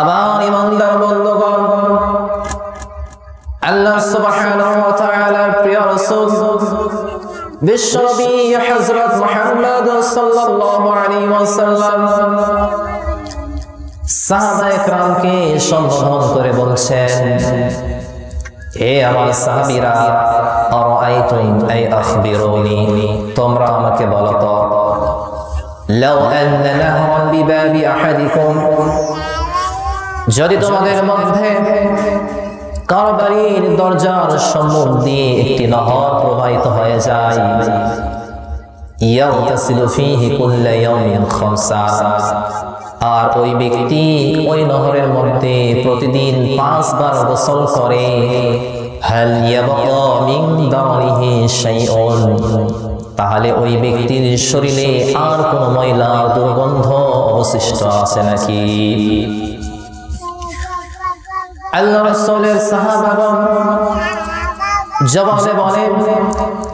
আবার ইমানদার বন্ধুগণ, আল্লাহ সুবহানাহু ওয়া তাআলার প্রিয় রাসূল বিশ্বনবী হযরত মুহাম্মদ সাল্লাল্লাহু আলাইহি ওয়াসাল্লাম সাহাবায়ে কেরামকে সম্বোধন করে বলছেন, হে আমার সাহাবীরা, আরাআইতুম আই আখবিরুনি, তোমরা আমাকে বলো তো, লাউ আন্না নাহরান বিবাবি আহাদিকুম, যদি তোমাদের মধ্যে কারো বাড়ির দরজার সম্মুখ দিয়ে একটি নহর প্রবাহিত হয়ে যায়, ইয়াগতাসিলু ফীহি কুল্লা ইয়াউমিন খামসা, আর ওই ব্যক্তি ওই নহরের মধ্যে প্রতিদিন 5 বার গোসল করে, হাল ইয়াবকা মিন দারিহি শাইউন, তাহলে ওই ব্যক্তির শরীরে আর কোনো ময়লা দুর্গন্ধ অবশিষ্ট আছে নাকি? আল্লাহ রাসূলের সাহাবাগণ জবাবে বলেন,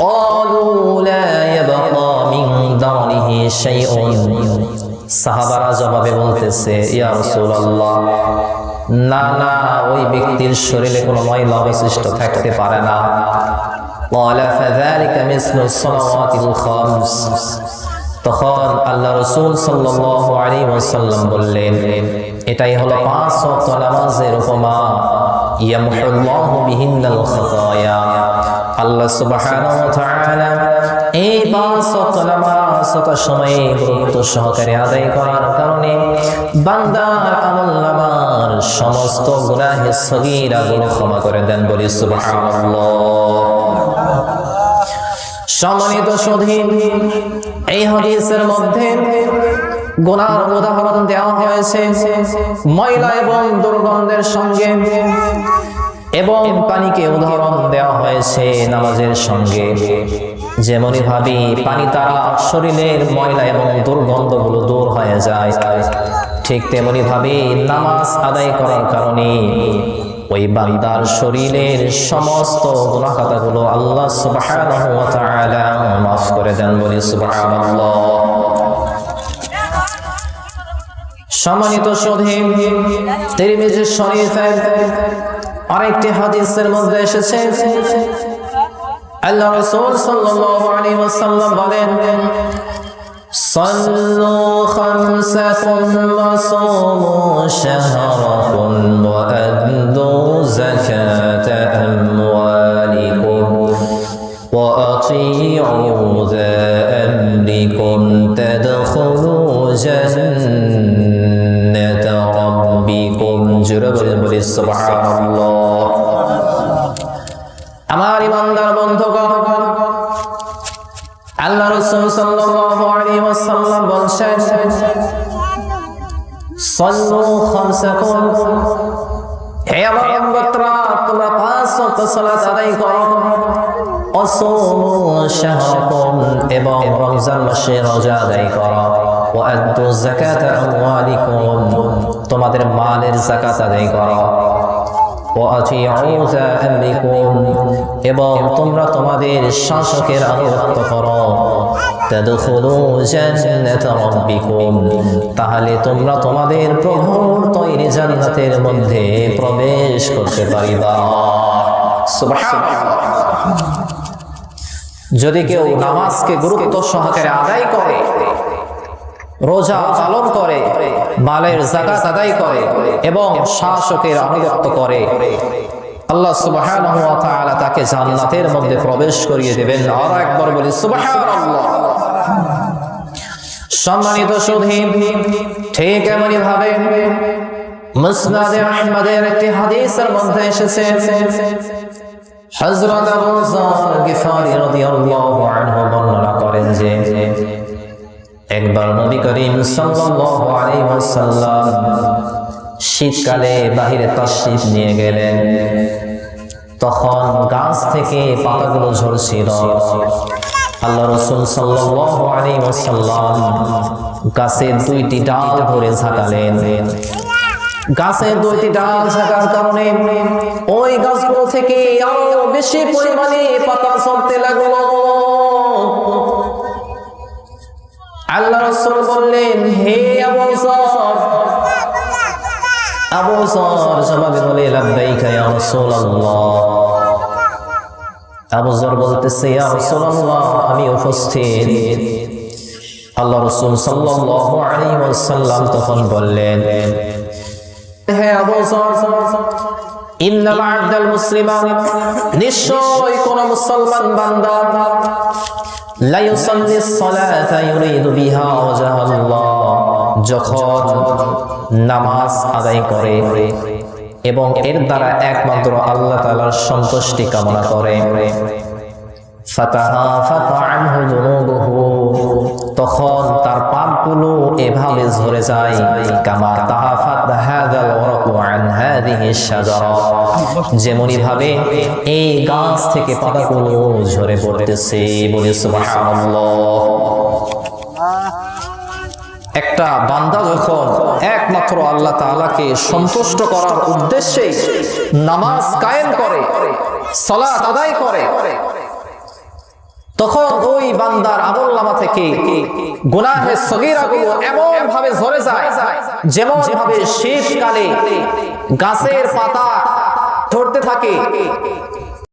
ক্বালু লা ইয়াবকা মিন দারিহি শাইউন, সাহাবারা জবাবে বলতেছে, ইয়া রাসূলুল্লাহ, না না, ওই ব্যক্তির শরীরে কোনো ময়লা অবশিষ্ট থাকতে পারে না। ক্বালা ফাযালিকা মিসলু সালাওয়াতিল খামস, তখন আল্লাহ রাসূল সাল্লাল্লাহু আলাইহি ওয়াসাল্লাম বললেন, এটাই হলো 5 ওয়াক্ত নামাজের উপমা, ইয়ামহুল্লাহু বিহিন্নাল খাতায়া, আল্লাহ সুবহানাহু ওয়া তাআলা এই 5 ওয়াক্ত নামাজ সময়ে গুরুত্ব সহকারে আদায় করার কারণে বান্দার আমলনামার সমস্ত গুনাহে সগীরাগুলো ক্ষমা করে দেন, বলি সুবহানাল্লাহ। সম্মানিত সুধী, এই হাদিসের মধ্যে গুনার উদাহরণ দেওয়া হয়েছে ময়লা এবং দুর্গন্ধের সঙ্গে, এবং পানিকে উদাহরণ দেওয়া হয়েছে নামাজের সঙ্গে। যেমনি ভাবে পানি দ্বারা শরীরের ময়লা এবং দুর্গন্ধগুলো দূর হয়ে যায়, ঠিক তেমনি ভাবে নামাজ আদায় করার কারণে ওই বান্দার শরীরের সমস্ত গুনাহ খাতাগুলো আল্লাহ সুবহানাহু ওয়া তাআলা মাফ করে দেন, বলি সুবহানাল্লাহ। সম্মানিত সুধী, তিরমিজি শরীফের আরেকটি হাদিসের মধ্যে এসেছে, আল্লাহ রাসূল সাল্লাল্লাহু আলাইহি ওয়াসাল্লাম বলেন, সাল্লু খামসাকুম ওয়া সুমু শাহরাকুম ওয়া আদু যাকাতা আমওয়ালিকুম ওয়া আতিউ যা আমরিকুম তাদখুলু জান্নাতা রাব্বিকুম, জোরে বলি সুবহানাল্লাহ। আমার ইমানদার বন্ধুগণ, আল্লাহ রাসূল সাল্লাল্লাহু আলাইহি ওয়াসাল্লাম বলেন, সাল্লু খামসাকুম, হে আমার উম্মতরা, তোমরা 5 ওয়াক্ত সালাত আদায় করো, অসুমু শাহরাকুম, এবং রমজান মাসে রোজা আদায় করো, ওয়া আদু যাকাতা আমওয়ালিকুম, তোমাদের মালের যাকাত আদায় করো, এবং তোমরা তোমাদের শাসকের আনুগত্য করো, তাহলে তোমরা তোমাদের প্রভুর তৈরি জান্নাতের মধ্যে প্রবেশ করতে পারিবা। সুবহানাল্লাহ। যদি কেউ নামাজকে গুরুত্ব সহকারে আদায় করে, রোজা পালন করে, মালের যাকাত আদায় করে এবং শাসকের আনুগত্য করে, আল্লাহ সুবহানাহু ওয়া তাআলা তাকে জান্নাতের মধ্যে প্রবেশ করিয়ে দেবেন। আর একবার বলি সুবহানাল্লাহ। সম্মানিত সুধী, ঠিক এমনি ভাবে মুসনাদে আহমদের একটি হাদিসের মধ্যে এসেছে, হযরত আবু যর গিফারী রাদিয়াল্লাহু আনহু বর্ণনা করেন যে একবার নবী করিম সাল্লাল্লাহু আলাইহি ওয়াসাল্লাম শীতকালে বাহিরে তাশরীফ নিয়ে গেলেন। তখন গাছ থেকে পাতাগুলো ঝরছিল। আল্লাহ রাসূল সাল্লাল্লাহু আলাইহি ওয়াসাল্লাম গাছের 2টি ডাল ধরে ঝাঁকালেন। গাছের 2টি ডাল ঝাঁকার কারণে ওই গাছগুলো থেকে আরো বেশি পরিমাণে পাতা ঝরতে লাগলো। আল্লাহ রাসূল বললেন, হে আবু যর, আবু যর জবাবে বলে লাব্বাইকা ইয়া রাসূলুল্লাহ। আবু যর বলতেছে ইয়া রাসূলুল্লাহ আমি উপস্থিত। আল্লাহ রাসূল সাল্লাল্লাহু আলাইহি ওয়াসাল্লাম তখন বললেন হে আবু যর ইন্নাল আবদাল মুসলিমা নিশ্চয় কোন মুসলমান বান্দা লা ইউসাল্লিস সালাতা ইউরিদু বিহা ওয়াজহাল্লাহ যখন নামাজ আদায় করে এবং এর দ্বারা একমাত্র আল্লাহ তাআলার সন্তুষ্টি কামনা করে ফাতাহাফাত আনহু যুনুবুহু তখন তার পাপগুলো এভাবে ঝরে যায় কামা তাহাফাত হাযাল ওয়ারাকু আন হাযিহি শাজারা যেমনি ভাবে এই গাছ থেকে পাতাগুলো ঝরে পড়তেছে বলে সুবহানাল্লাহ। একটা বান্দা যখন একমাত্র আল্লাহ তাআলাকে সন্তুষ্ট করার উদ্দেশ্যে নামাজ কায়েম করে সালাত আদায় করে তখন ওই বান্দার আমলনামা থেকে গুনাহে সগীরাগুলো এমন ভাবে ঝরে যায় যেমন ভাবে শীতকালে গাছের পাতা ঝরতে থাকে